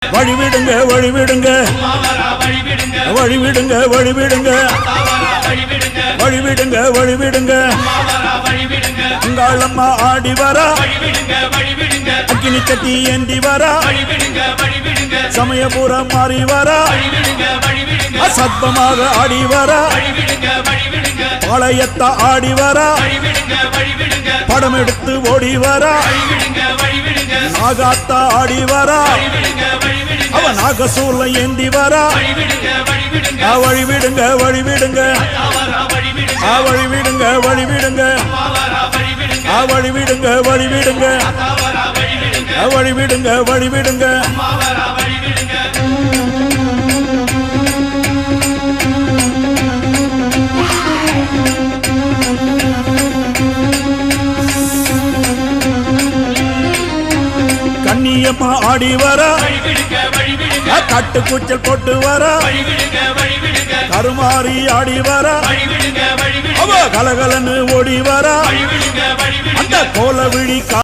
வழிவிடுங்க வழிவிடுங்க வழிவிடுங்க வழிவிடுங்க வழிவிடுங்க வழிவிடுங்க அங்காளம்மா ஆடி வரா அக்கினி சட்டி ஏந்தி வரா சமயபுரம் மாறி வரா அசத்தமாக ஆடி வரா பாளையத்த ஆடி வரா படம் எடுத்து ஓடி வரா நாகாத்தா ஆடி வரா அவ நாகசூல ஏந்தி வரா வழிவிடுங்க வழிவிடுங்க வழிவிடுங்க வழிவிடுங்க வழிவிடுங்க வழிவிடுங்க வழிவிடுங்க வழிவிடுங்க கண்ணியம்மா ஆடி வரா கட்டு கூச்சல் போட்டு வரா கருமாறி ஆடி வரா அவ கலகலன்னு ஓடி வரா அந்த கோல விழி